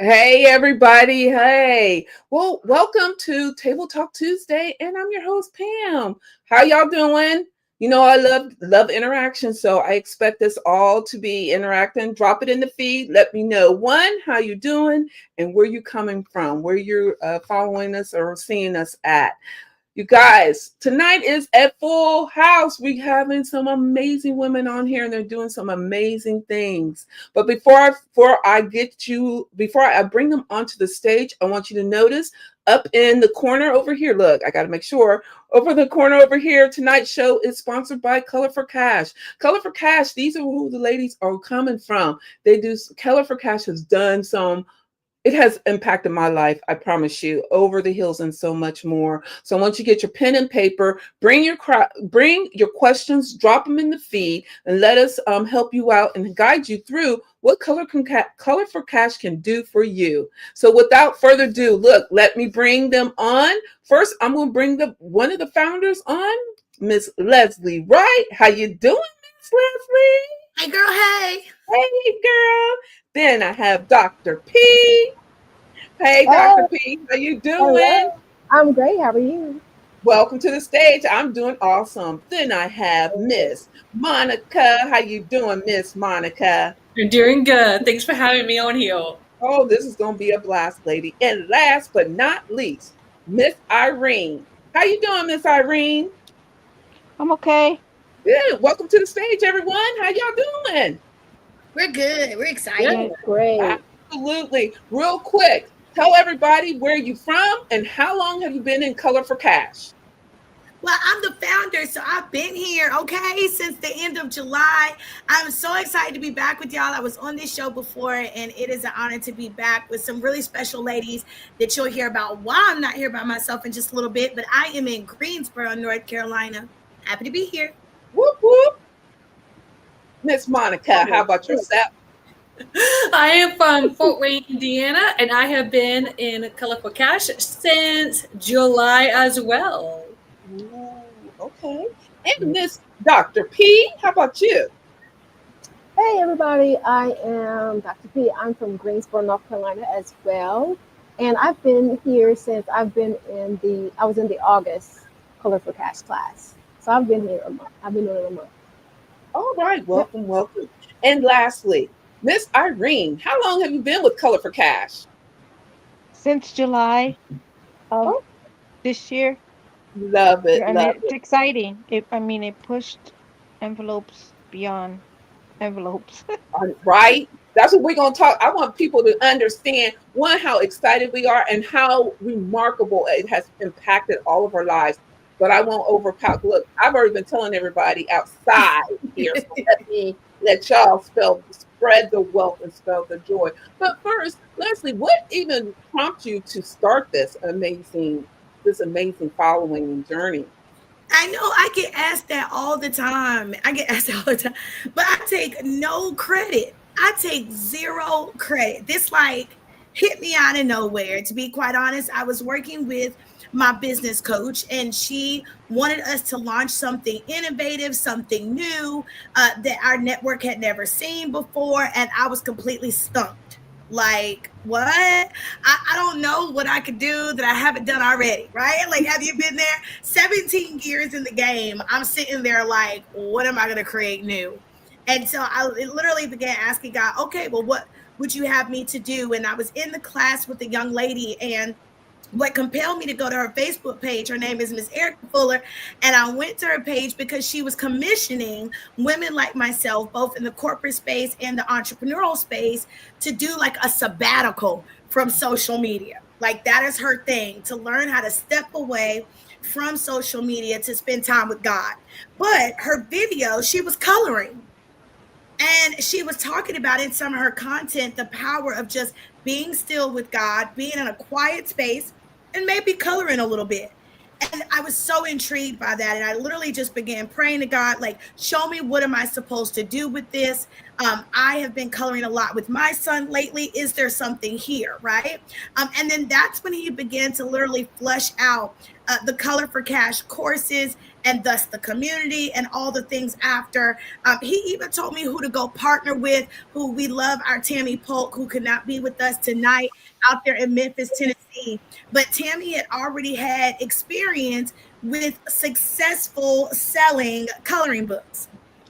Hey everybody. Hey. Well, welcome to Table Talk Tuesday and I'm your host Pam. How y'all doing? You know I love interaction, so I expect us all to be interacting. Drop it in the feed. Let me know one, how you doing and where you coming from, where you're following us or seeing us at. You guys, tonight is at Full House. We having some amazing women on here, and they're doing some amazing things. But before I bring them onto the stage, I want you to notice up in the corner over here. Look, I got to make sure over the corner over here. Tonight's show is sponsored by Color for Cash. Color for Cash. These are who the ladies are coming from. They do. Color for Cash has done some, it has impacted my life, I promise you, over the hills and so much more. So once you get your pen and paper, bring your questions, drop them in the feed, and let us help you out and guide you through what Color for Cash can do for you. So without further ado, look, let me bring them on. First, I'm going to bring one of the founders on, Miss Leslie Wright. How you doing, Miss Leslie? Hey girl, hey. Hey girl. Then I have Dr. P. Hey Dr. Hey, P, how you doing? hello. I'm great. How are you? Welcome to the stage. I'm doing awesome. Then I have Miss Monica. How you doing, Miss Monica? You're doing good. Thanks for having me on here. Oh, this is gonna be a blast, lady. And last but not least, Miss Irene. How you doing, Miss Irene? I'm okay. Good. Welcome to the stage, everyone. How y'all doing? We're good. We're Yeah, excited. Great. absolutely. Real quick, tell everybody where you from and how long have you been in Color for Cash? Well, I'm the founder, so I've been here, okay, since the end of July. I'm so excited to be back with y'all. I was on this show before, and it is an honor to be back with some really special ladies that you'll hear about why I'm not here by myself in just a little bit. But I am in Greensboro, North Carolina. Happy to be here. Whoop whoop. Miss Monica, how Oh, about good. yourself? I am from Fort Wayne, Indiana, and I have been in Color for Cash since July as well. Ooh, okay. And Miss Dr. P, how about you? Hey, everybody. I am Dr. P. I'm from Greensboro, North Carolina as well. And I've been here since I was in the August Color for Cash class. So I've been here a month. I've been doing it a month. All right, Yep. welcome, welcome. And lastly, Miss Irene, how long have you been with Color for Cash? Since July of Oh, this year, love it, and love it's it. exciting. It pushed envelopes beyond envelopes. Right? That's what we're going to talk. I want people to understand one, how excited we are and how remarkable it has impacted all of our lives. But I won't overpower. Look, I've already been telling everybody outside here, so let me let y'all spread the wealth and spell the joy. But first, Leslie, what even prompted you to start this amazing following journey? I know I get asked that all the time. I get asked that all the time, but I take no credit. I take zero credit. This like hit me out of nowhere. To be quite honest, I was working with my business coach, and she wanted us to launch something innovative, something new that our network had never seen before, and I was completely stumped. Like, what? I don't know what I could do that I haven't done already, right? Like, have you been there? 17 years in the game, I'm sitting there like, what am I going to create new? And so I literally began asking God, okay, well, what would you have me to do? And I was in the class with a young lady, and what compelled me to go to her Facebook page, her name is Miss Erica Fuller, and I went to her page because she was commissioning women like myself, both in the corporate space and the entrepreneurial space, to do like a sabbatical from social media. Like that is her thing, to learn how to step away from social media to spend time with God. But her video, she was coloring, and she was talking about in some of her content the power of just being still with God, being in a quiet space, and maybe coloring a little bit. And I was so intrigued by that. And I literally just began praying to God, like, show me, what am I supposed to do with this? I have been coloring a lot with my son lately. Is there something here? Right. And then that's when he began to literally flesh out the Color for Cash courses and thus the community and all the things after. He even told me who to go partner with, who we love, our Tammy Polk, who could not be with us tonight out there in Memphis, Tennessee. But Tammy had already had experience with successful selling coloring books.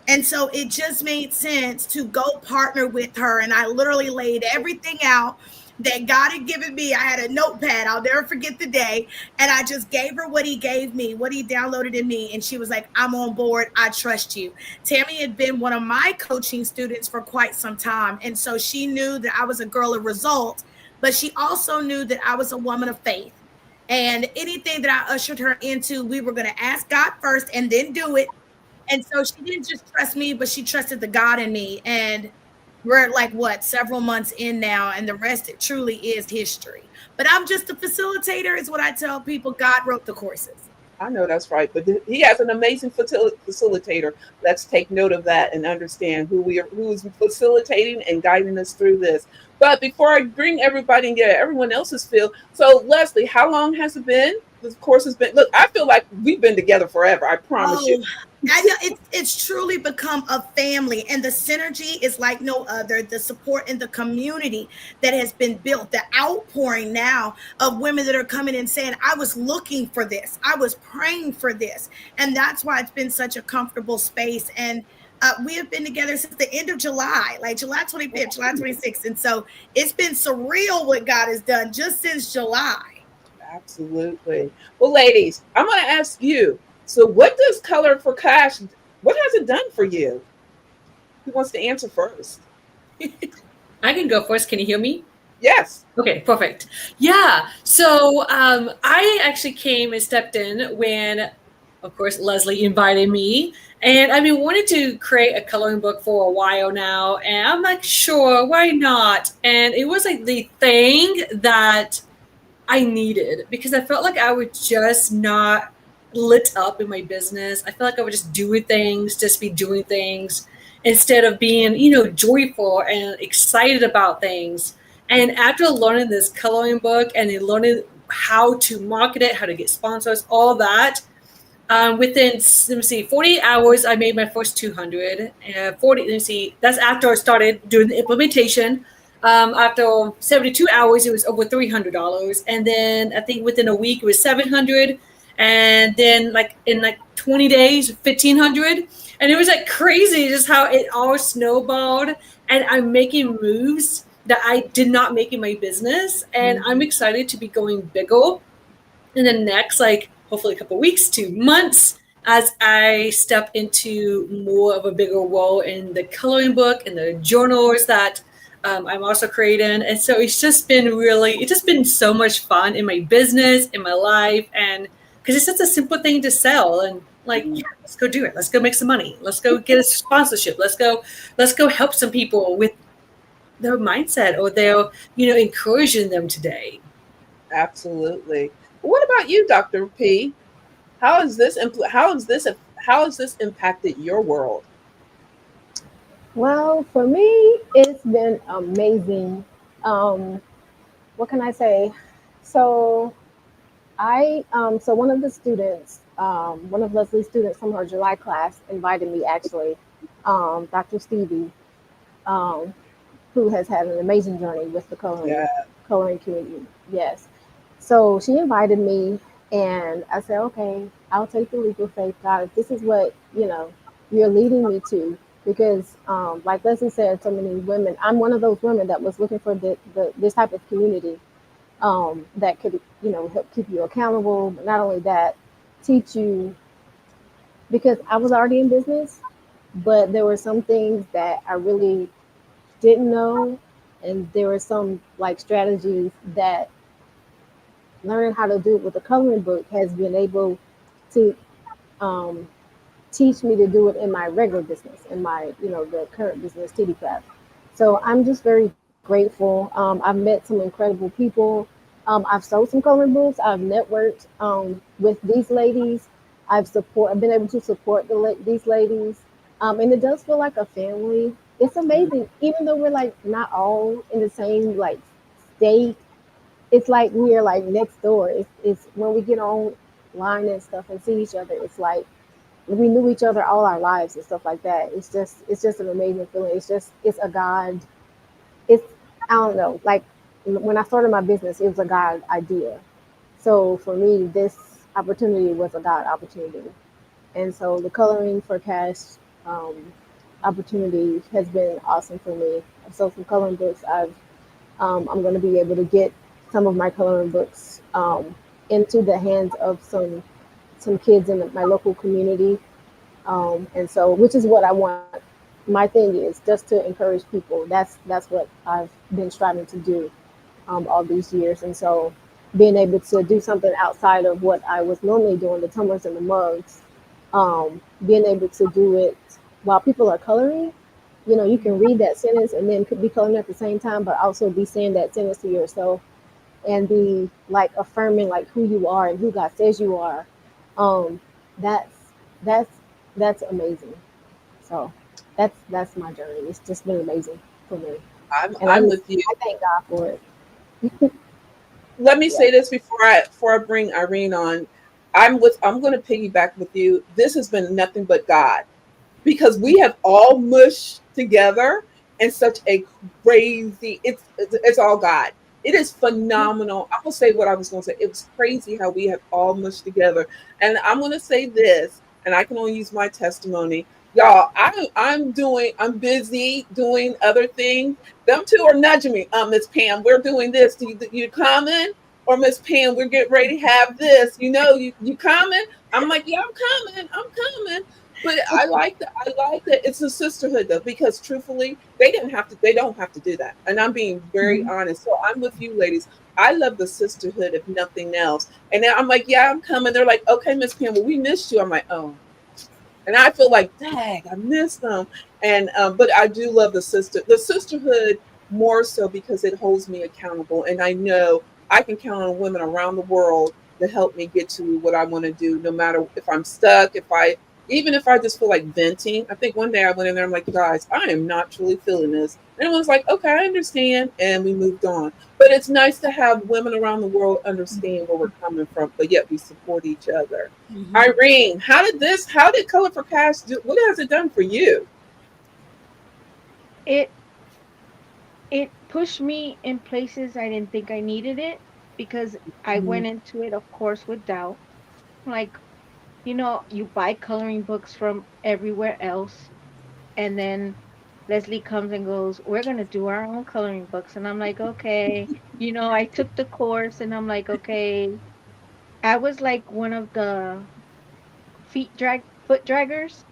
And so it just made sense to go partner with her. And I literally laid everything out that God had given me. I had a notepad. I'll never forget the day. And I just gave her what he gave me, what he downloaded in me. And she was like, I'm on board. I trust you. Tammy had been one of my coaching students for quite some time. And so she knew that I was a girl of results, but she also knew that I was a woman of faith. And anything that I ushered her into, we were going to ask God first and then do it. And so she didn't just trust me, but she trusted the God in me. And we're like, several months in now, and the rest, it truly is history. But I'm just a facilitator, is what I tell people. God wrote the courses. I know that's right, but he has an amazing facilitator. Let's take note of that and understand who is facilitating and guiding us through this. But before I bring everybody and get everyone else's feel, so Leslie, how long has it been? This course has been. Look, I feel like we've been together forever. I promise you. I know it's truly become a family, and the synergy is like no other. The support in the community that has been built, the outpouring now of women that are coming and saying, I was looking for this, I was praying for this. And that's why it's been such a comfortable space. And we have been together since the end of July, like July 25th, July 26th. And so it's been surreal what God has done just since July. Absolutely. Well, ladies, I'm going to ask you. So what does Color for Cash, what has it done for you? Who wants to answer first? I can go first. Can you hear me? Yes. Okay, perfect. Yeah. So I actually came and stepped in when, of course, Leslie invited me. And I've been wanting to create a coloring book for a while now. And I'm like, sure, why not? And it was like the thing that I needed, because I felt like I was just not lit up in my business. I feel like I would just do things, just be doing things instead of being, joyful and excited about things. And after learning this coloring book and then learning how to market it, how to get sponsors, all that, within 48 hours, I made my first 200. That's after I started doing the implementation. After 72 hours, it was over $300. And then I think within a week, it was 700. And then in 20 days, 1,500. And it was like crazy just how it all snowballed. And I'm making moves that I did not make in my business. And I'm excited to be going bigger in the next, hopefully a couple of weeks to months, as I step into more of a bigger role in the coloring book and the journals that I'm also creating. And so it's just been so much fun in my business, in my life. And because it's such a simple thing to sell, and let's go do it. Let's go make some money. Let's go get a sponsorship. Let's go help some people with their mindset or their, encouraging them today. Absolutely. What about you, Dr. P? How has this impacted your world? Well, for me, it's been amazing. What can I say? So so one of the students, one of Leslie's students from her July class invited me, actually, Dr. Stevie, who has had an amazing journey with the coloring community. Yes. So she invited me, and I said, okay, I'll take the leap of faith, God, if this is what, you're leading me to. Because like Leslie said, so many women, I'm one of those women that was looking for this type of community that could, help keep you accountable, but not only that, teach you, because I was already in business, but there were some things that I really didn't know. And there were some strategies that learning how to do it with a coloring book has been able to teach me to do it in my regular business, in my, the current business, TD Craft. So I'm just very grateful. I've met some incredible people. I've sold some coloring books. I've networked with these ladies. I've been able to support these ladies. And it does feel like a family. It's amazing. Even though we're not all in the same state, it's we're next door. It's when we get online and stuff and see each other, it's we knew each other all our lives and stuff like that. It's just an amazing feeling. It's a God. It's I don't know. Like when I started my business, it was a God idea. So for me, this opportunity was a God opportunity. And so the coloring for cash um, opportunity has been awesome for me. So some coloring books, I'm going to be able to get some of my coloring books into the hands of some kids in my local community, and so which is what I want. My thing is just to encourage people. That's what I've been striving to do all these years, and so being able to do something outside of what I was normally doing, the tumblers and the mugs, being able to do it while people are coloring. You know, you can read that sentence and then could be coloring at the same time, but also be saying that sentence to yourself and be like affirming like who you are and who God says you are. Um, that's that's that's amazing. So that's my journey. It's just been amazing for me, and I'm with you. I thank God for it. Let me Yeah. say this before I bring Irene on. I'm going to piggyback with you. This has been nothing but God, because we have all mushed together in such a crazy. It's all God. It is phenomenal. I will say what I was going to say. It was crazy how we have all mushed together. And I'm going to say this, and I can only use my testimony. Y'all, I'm busy doing other things. Them two are nudging me. Miss Pam, we're doing this. You coming? Or Miss Pam, we're getting ready to have this. You coming? I'm like, yeah, I'm coming. I'm coming. But I like that. I like that it's a sisterhood though, because truthfully, they didn't have to. They don't have to do that. And I'm being very honest. So I'm with you, ladies. I love the sisterhood, if nothing else. And then I'm like, yeah, I'm coming. They're like, okay, Miss Pam, well, we missed you. I'm like, oh, and I feel like, dang, I missed them. And but I do love the sisterhood more so because it holds me accountable, and I know I can count on women around the world to help me get to what I want to do, no matter if I'm stuck, even if I just feel like venting. I think one day I went in there, I'm like, guys, I am not truly feeling this. And everyone's like, okay, I understand, and we moved on. But it's nice to have women around the world understand where we're coming from, but yet we support each other. Irene, how did Color for Cash do? What has it done for you? It it pushed me in places I didn't think I needed it because I Mhm. went into it, of course, with doubt. Like, you buy coloring books from everywhere else, and then Leslie comes and goes, "We're gonna do our own coloring books," and I'm like, "Okay." I took the course, and I'm like, "Okay." I was like one of the foot draggers,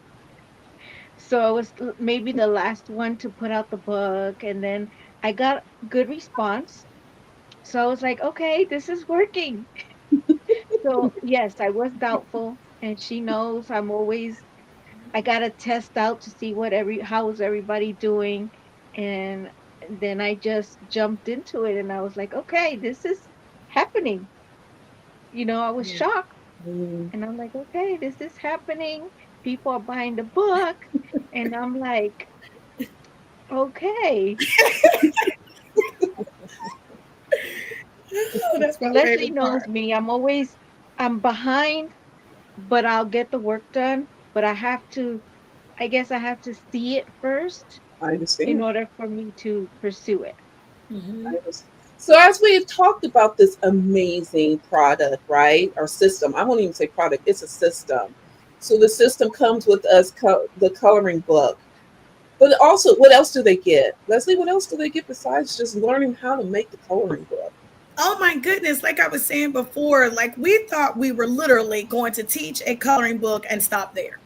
so I was maybe the last one to put out the book, and then I got good response. So I was like, okay, this is working. So yes, I was doubtful, and she knows I gotta test out to see how is everybody doing, and then I just jumped into it, and I was like, okay, this is happening. I was shocked, Mm. and I'm like, okay, this is happening. People are buying the book, and I'm like, okay. Oh, that's So my Leslie favorite knows part. me. I'm behind, but I'll get the work done. But I guess I have to see it first I in understand. order for me to pursue it. I understand. So as we've talked about this amazing product, right, or system, I won't even say product, it's a system. So the system comes with us, the coloring book. But also, what else do they get? Leslie, what else do they get besides just learning how to make the coloring book? Oh my goodness, like I was saying before, like we thought we were literally going to teach a coloring book and stop there.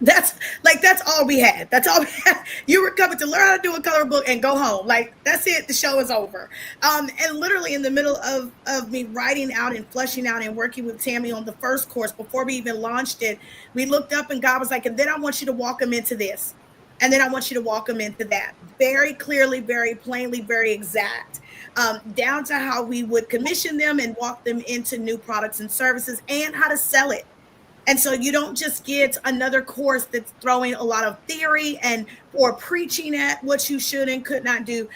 That's all we had. That's all we had. You were coming to learn how to do a color book and go home. Like that's it. The show is over. And literally in the middle of me writing out and fleshing out and working with Tammy on the first course before we even launched it, we looked up and God was like, and then I want you to walk them into this. And then I want you to walk them into that very clearly, very plainly, very exact, down to how we would commission them and walk them into new products and services and how to sell it. And so you don't just get another course that's throwing a lot of theory and or preaching at what you should and could not do,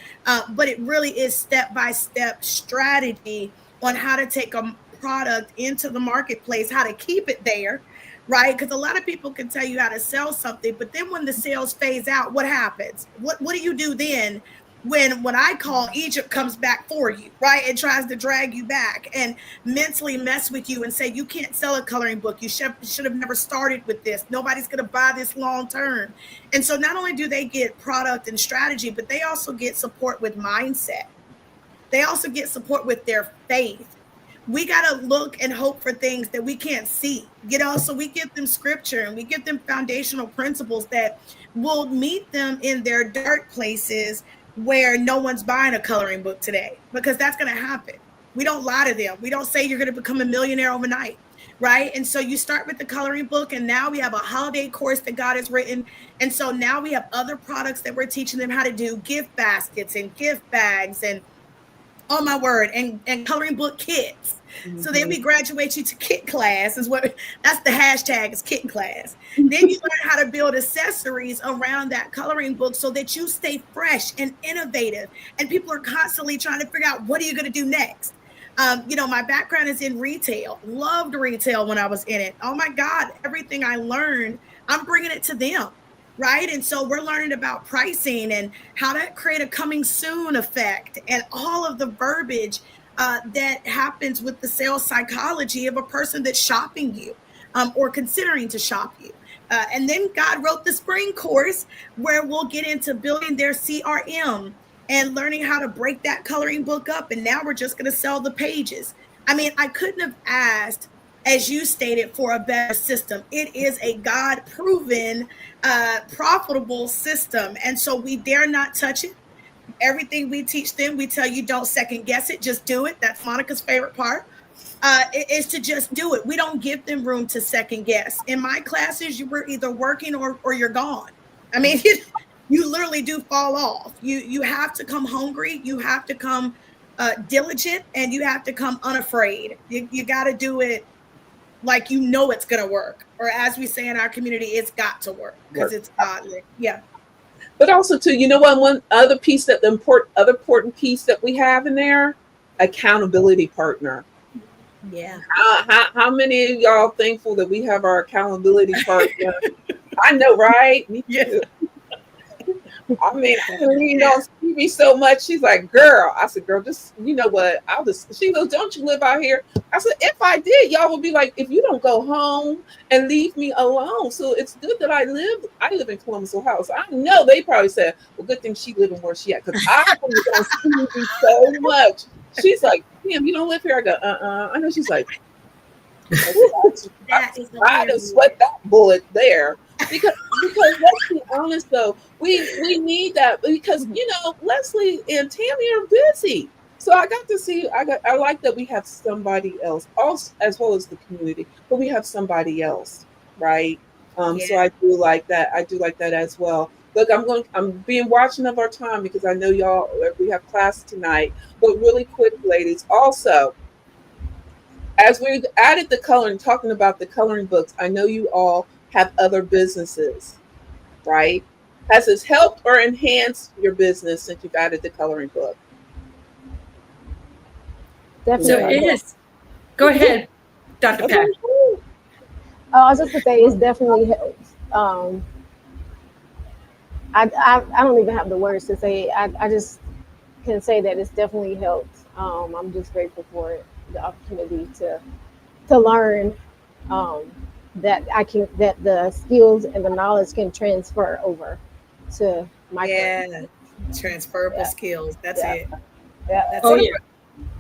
but it really is step by step strategy on how to take a product into the marketplace, how to keep it there, right? Because a lot of people can tell you how to sell something, but then when the sales phase out, what happens? What do you do then? When I call, Egypt comes back for you, right? It tries to drag you back and mentally mess with you and say, you can't sell a coloring book. You should have never started with this. Nobody's going to buy this long term. And so not only do they get product and strategy, but they also get support with mindset. They also get support with their faith. We got to look and hope for things that we can't see, so we give them scripture and we give them foundational principles that will meet them in their dark places where no one's buying a coloring book today, because that's going to happen. We don't lie to them. We don't say you're going to become a millionaire overnight, right? And so you start with the coloring book, and now we have a holiday course that God has written. And so now we have other products that we're teaching them how to do, gift baskets and gift bags and, oh my word, and coloring book kits. Mm-hmm. So then we graduate you to kit class, that's the hashtag, is kit class. Then you learn how to build accessories around that coloring book so that you stay fresh and innovative. And people are constantly trying to figure out, what are you going to do next? My background is in retail, loved retail when I was in it. Oh my God, everything I learned, I'm bringing it to them. Right. And so we're learning about pricing and how to create a coming soon effect and all of the verbiage that happens with the sales psychology of a person that's shopping you or considering to shop you. And then God wrote the spring course where we'll get into building their CRM and learning how to break that coloring book up. And now we're just going to sell the pages. I mean, I couldn't have asked, as you stated, for a better system. It is a God-proven, profitable system. And so we dare not touch it. Everything we teach them, we tell you, don't second guess it, just do it. That's Monica's favorite part, is to just do it. We don't give them room to second guess. In my classes, you were either working or you're gone. I mean, you literally do fall off. You have to come hungry. You have to come diligent, and you have to come unafraid. You got to do it like it's going to work. Or as we say in our community, it's got to work because it's godly. Yeah. But also, too, one other piece important piece that we have in there, accountability partner. Yeah. How many of y'all thankful that we have our accountability partner? I know, right? Me too. I mean, I leaned on Stevie so much. She's like, girl. I said, girl, just, you know what? She goes, don't you live out here? I said, if I did, y'all would be like, if you don't go home and leave me alone. So it's good that I live in Columbus, Ohio. So I know they probably said, well, good thing she living where she at. Because I was on Stevie so much. She's like, damn, you don't live here? I go, I know. She's like, I just sweat that bullet there. Because let's be honest though, we need that because Leslie and Tammy are busy. So I got to see I like that we have somebody else also, as well as the community, but we have somebody else, right? So I do like that. I do like that as well. Look, I'm being watching of our time because I know y'all we have class tonight. But really quick, ladies, also as we added the coloring, talking about the coloring books, I know you all have other businesses, right? Has this helped or enhanced your business since you've added the coloring book? Definitely. So it is. Go ahead, Dr. Pat. I was just going to say it's definitely helped. I don't even have the words to say. I just can say that it's definitely helped. I'm just grateful for the opportunity to learn that the skills and the knowledge can transfer over to my transferable skills. That's it. Yeah. That's Oh it. yeah.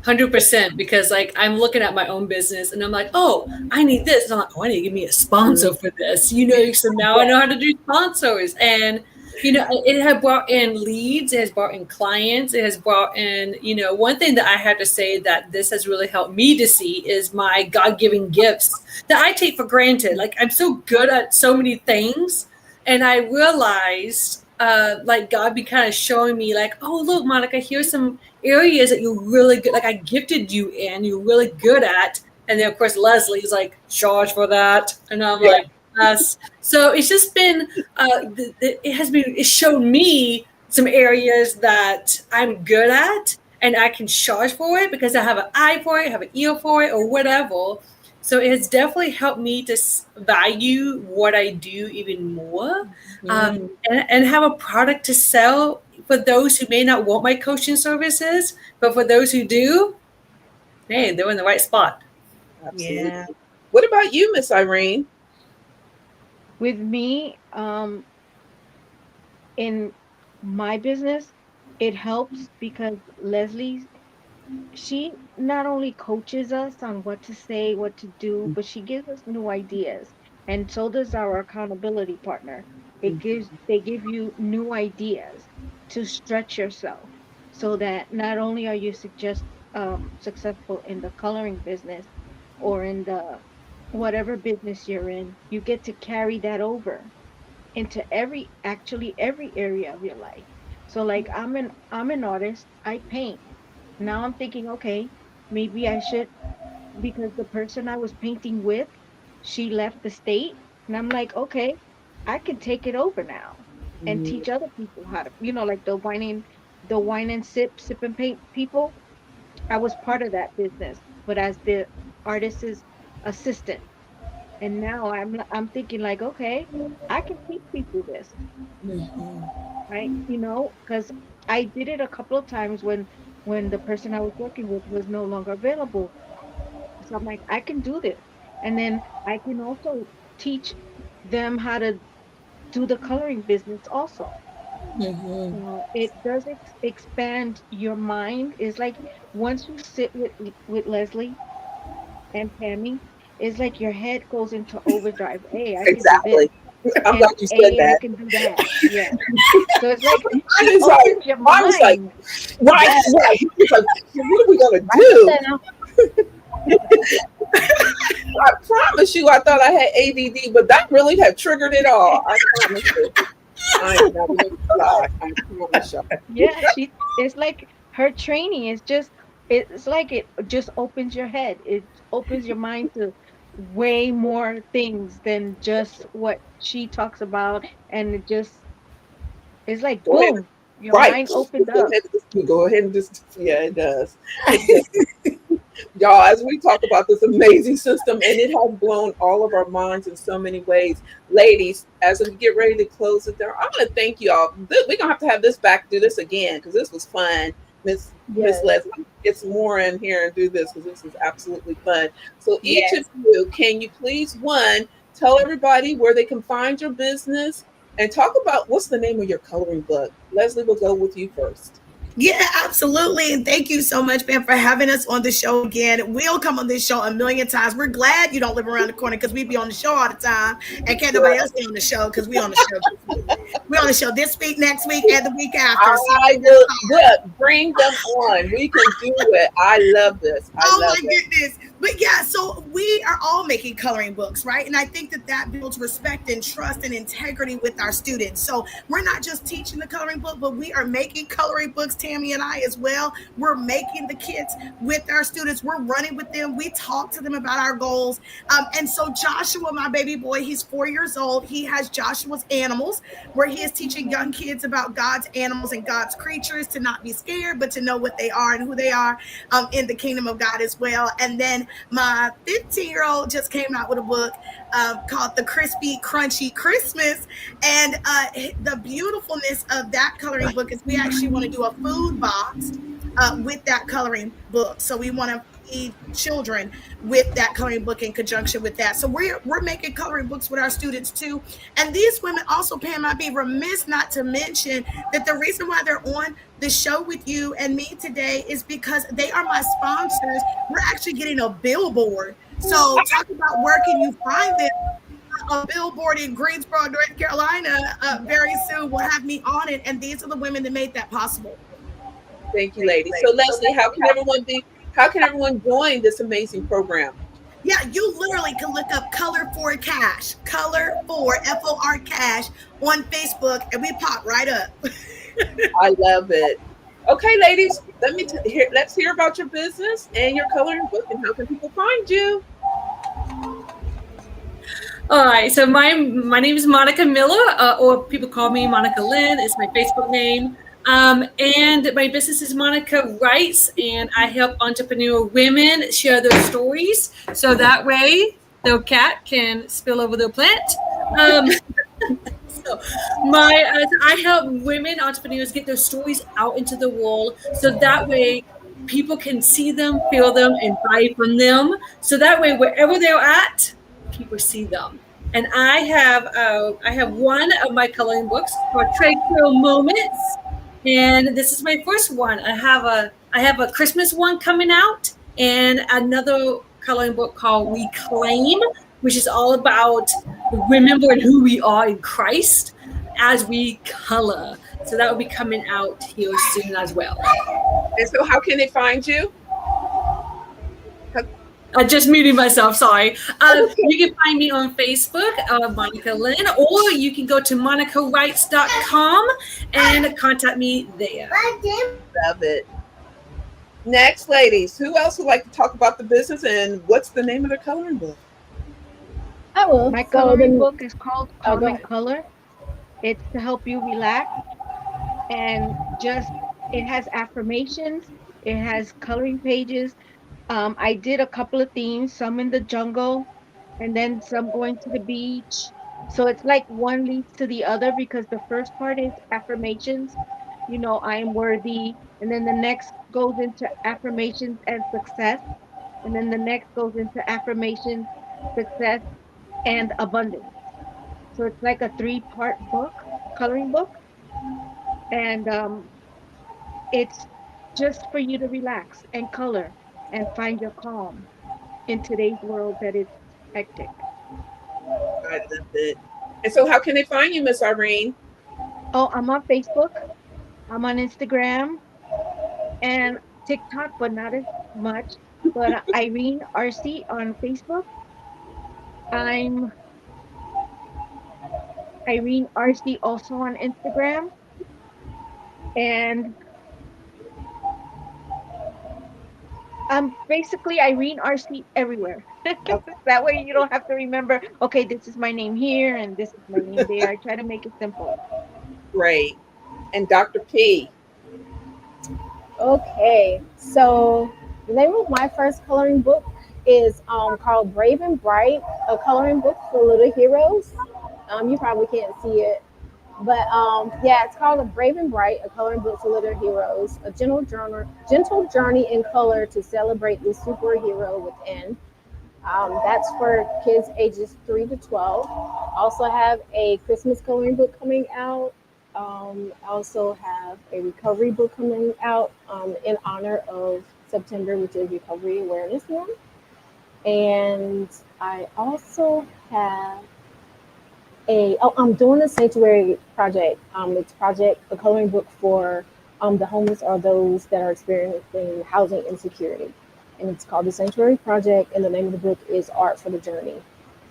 100%, because I'm looking at my own business and I'm like, oh, I need this. And I'm like, oh, I need to give me a sponsor for this. So now I know how to do sponsors. And, it has brought in leads, it has brought in clients, it has brought in, one thing that I have to say that this has really helped me to see is my God-given gifts that I take for granted. Like, I'm so good at so many things. And I realized, God be kind of showing me like, oh, look, Monica, here's some areas that you're really good. Like I gifted you in, you're really good at. And then of course, Leslie's like, charge for that. And I'm like, yes. So it's just been, it showed me some areas that I'm good at and I can charge for it because I have an eye for it, have an ear for it or whatever. So it has definitely helped me to value what I do even more, and have a product to sell for those who may not want my coaching services, but for those who do, hey, they're in the right spot. Absolutely. Yeah. What about you, Miss Irene? With me, in my business, it helps because Leslie, she not only coaches us on what to say, what to do, but she gives us new ideas. And so does our accountability partner. They give you new ideas to stretch yourself so that not only are you successful in the coloring business or in the whatever business you're in, you get to carry that over into every area of your life. So like I'm an artist, I paint. Now I'm thinking, okay, maybe I should, because the person I was painting with, she left the state, and I'm like, okay, I can take it over now and teach other people how to, like the wine and sip and paint people. I was part of that business, but as the artist's assistant. And now I'm thinking like, okay, I can teach people this, right? Because I did it a couple of times when the person I was working with was no longer available. So I'm like, I can do this. And then I can also teach them how to do the coloring business also. It does expand your mind. It's like once you sit with Leslie and Tammy, it's like your head goes into overdrive. Hey, I can do this. Exactly. I'm And glad you said hey, I that. can do that. Yeah. So it's like Mine she is like, opens your mine was like, mind. right. He's like, what are we gonna do? Now, I promise you, I thought I had ADD, but that really had triggered it all. I promise you. I am not even lie. I promise you. Yeah, it's like her training is it's like it just opens your head. It opens your mind to way more things than just what she talks about. And it's like, Go ahead. boom, your Right. mind Just opened up. go ahead and just, yeah, it does. It does. Y'all, as we talk about this amazing system, and it has blown all of our minds in so many ways. Ladies, as we get ready to close it there, I want to thank you all. We're gonna have to have this back, do this again, because this was fun. Miss yes. Leslie, get some more in here and do this, because this is absolutely fun. So each Yes. of you, can you please, one, tell everybody where they can find your business and talk about what's the name of your coloring book. Leslie, will go with you first. Yeah, absolutely. And thank you so much, Pam, for having us on the show again. We'll come on this show a million times. We're glad you don't live around the corner because we be on the show all the time. And can't nobody else be on the show because we on the show. We're on the show this week, next week, and the week after. So I will bring them on. We can do it. I love this. I love my goodness. But yeah, so we are all making coloring books, right? And I think that builds respect and trust and integrity with our students. So we're not just teaching the coloring book, but we are making coloring books, Tammy and I as well. We're making the kits with our students. We're running with them. We talk to them about our goals. And so Joshua, my baby boy, he's 4 years old. He has Joshua's Animals, where he is teaching young kids about God's animals and God's creatures to not be scared, but to know what they are and who they are in the kingdom of God as well. And then my 15-year-old just came out with a book called The Crispy Crunchy Christmas. And the beautifulness of that coloring book is we actually want to do a food box with that coloring book. So we want to feed children with that coloring book in conjunction with that. So we're making coloring books with our students too. And these women also, Pam, I'd be remiss not to mention that the reason why they're on the show with you and me today is because they are my sponsors. We're actually getting a billboard. So talk about where can you find them. A billboard in Greensboro, North Carolina, very soon will have me on it. And these are the women that made that possible. Thank you, ladies. So Leslie, how can everyone join this amazing program? Yeah, you literally can look up Color for Cash, Color for FOR Cash on Facebook, and we pop right up. I love it. Okay, ladies, let's hear about your business and your coloring book, and how can people find you? All right, so my name is Monica Miller, or people call me Monica Lynn. It's my Facebook name. And my business is Monica Writes, and I help entrepreneur women share their stories so that way their cat can spill over their plant. So I help women entrepreneurs get their stories out into the world so that way people can see them, feel them, and buy from them. So that way, wherever they're at, people see them. And I have one of my coloring books called Trade Trail Moments, and this is my first one. I have a Christmas one coming out, and another coloring book called Reclaim, which is all about remembering who we are in Christ as we color. So that will be coming out here soon as well. And so how can they find you? I just muted myself, sorry. You can find me on Facebook, Monica Lynn, or you can go to monicawrites.com and contact me there. Love it. Next, ladies, who else would like to talk about the business and what's the name of their coloring book? I will. My So coloring then- book is called go Calm and ahead. Color. It's to help you relax, and just it has affirmations. It has coloring pages. I did a couple of themes, some in the jungle, and then some going to the beach. So it's like one leads to the other because the first part is affirmations. You know, I am worthy. And then the next goes into affirmations and success. And then the next goes into affirmations, success, and abundance. So it's like a three-part book, coloring book. And it's just for you to relax and color and find your calm in today's world that is hectic. I love it. And so how can they find you, Miss Irene? Oh, I'm on Facebook. I'm on Instagram and TikTok, but not as much. But Irene RC on Facebook. I'm Irene RC also on Instagram. And I'm basically Irene RC everywhere. That way you don't have to remember, okay, this is my name here and this is my name there. I try to make it simple. Great. And Dr. P. Okay, so the name of my first coloring book is called Brave and Bright, a coloring book for little heroes. You probably can't see it, but yeah, it's called a Brave and Bright, a coloring book for little heroes, a gentle journey in color to celebrate the superhero within. That's for kids ages 3 to 12. I also have a Christmas coloring book coming out. I also have a recovery book coming out in honor of September, which is Recovery Awareness Month. And I also have I'm doing a sanctuary project. It's a coloring book for the homeless or those that are experiencing housing insecurity. And it's called the Sanctuary Project, and the name of the book is Art for the Journey.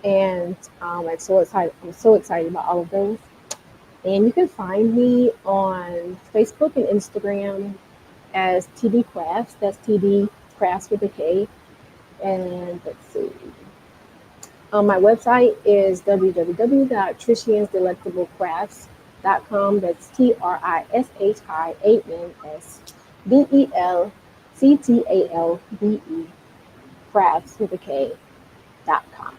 And I'm so excited about all of those. And you can find me on Facebook and Instagram as TD Crafts. That's TD Crafts with a K. And let's see. My website is www.trishiansdelectablecrafts.com. That's TRISHIANSDELCTALBE crafts with a K.com.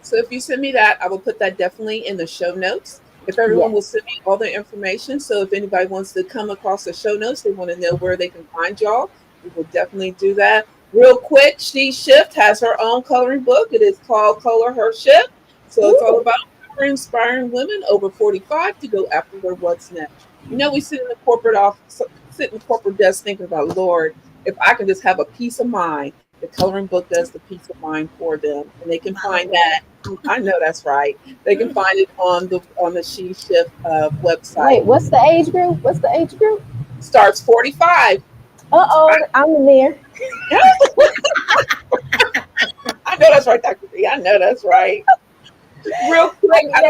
So if you send me that, I will put that definitely in the show notes. If everyone will send me all the information. So if anybody wants to come across the show notes, they want to know where they can find y'all, we will definitely do that. Real quick, She Shift has her own coloring book. It is called Color Her Shift. So it's all about inspiring women over 45 to go after their what's next. You know, we sit in the corporate office, sit in the corporate desk thinking about, Lord, if I can just have a peace of mind, the coloring book does the peace of mind for them. And they can find that. I know that's right. They can find it on the She Shift website. Wait, what's the age group? Starts 45. I'm in there. I know that's right, Dr. B. I know that's right. Real quick, I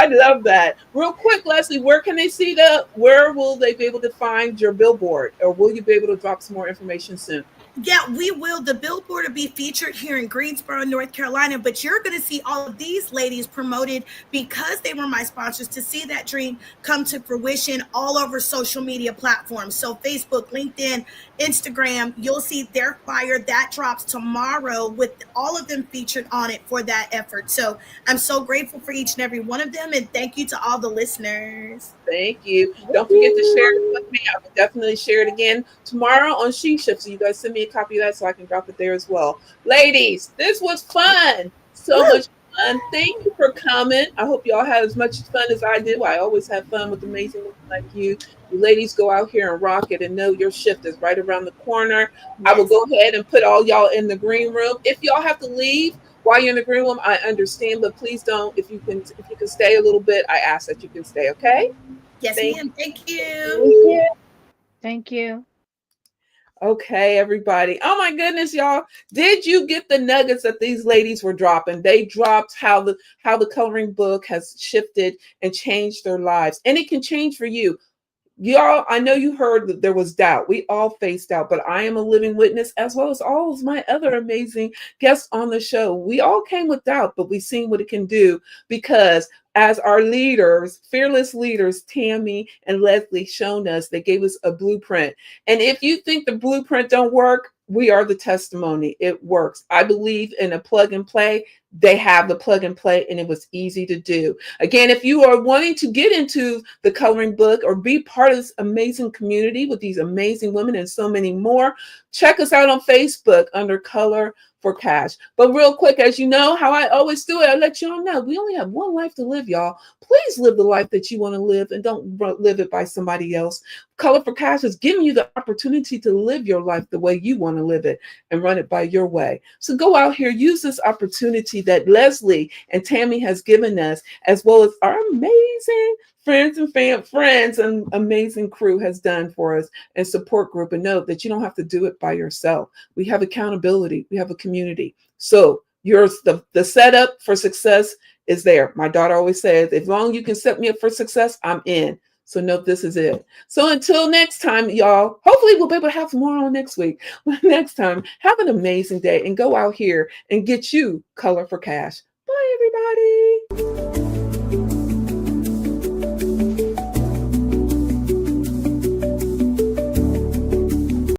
love that. Real quick, Leslie, where can they see where will they be able to find your billboard, or will you be able to drop some more information soon? Yeah, we will. The billboard will be featured here in Greensboro, North Carolina, but you're going to see all of these ladies promoted because they were my sponsors to see that dream come to fruition all over social media platforms. So, Facebook, LinkedIn, Instagram, you'll see their flyer that drops tomorrow with all of them featured on it for that effort. So, I'm so grateful for each and every one of them, and thank you to all the listeners. Thank you. Thank Don't forget to share it you. with me. I will definitely share it again tomorrow on She Shift. So you guys send me a copy of that so I can drop it there as well. Ladies, this was fun. So Woo! much fun. Thank you for coming. I hope y'all had as much fun as I do. I always have fun with amazing women like you. You ladies go out here and rock it and know your shift is right around the corner. I will Yes. go ahead and put all y'all in the green room. If y'all have to leave while you're in the green room, I understand, but please don't. If you can stay a little bit, I ask that you can stay, okay? Yes, Thank ma'am. Thank Thank you. you. Thank you. Okay, everybody. Oh my goodness, y'all. Did you get the nuggets that these ladies were dropping? They dropped how the coloring book has shifted and changed their lives. And it can change for you. Y'all, I know you heard that there was doubt. We all faced doubt, but I am a living witness, as well as all of my other amazing guests on the show. We all came with doubt, but we've seen what it can do because as our leaders, fearless leaders, Tammy and Leslie shown us, they gave us a blueprint. And if you think the blueprint don't work, we are the testimony. It works. I believe in a plug and play. They have the plug and play, and it was easy to do. Again, if you are wanting to get into the coloring book or be part of this amazing community with these amazing women and so many more, check us out on Facebook under Color for Cash. But real quick, as you know how I always do it, I let y'all know we only have one life to live, y'all. Please live the life that you want to live and don't live it by somebody else. Color for Cash is giving you the opportunity to live your life the way you want to live it and run it by your way. So go out here, use this opportunity that Leslie and Tammy has given us, as well as our amazing friends and amazing crew has done for us and support group, and know that you don't have to do it by yourself. We have accountability. We have a community. So yours, the setup for success is there. My daughter always says, as long as you can set me up for success, I'm in. So note this is it. So until next time, y'all, hopefully we'll be able to have some more on next week. Next time, have an amazing day and go out here and get you Color for Cash.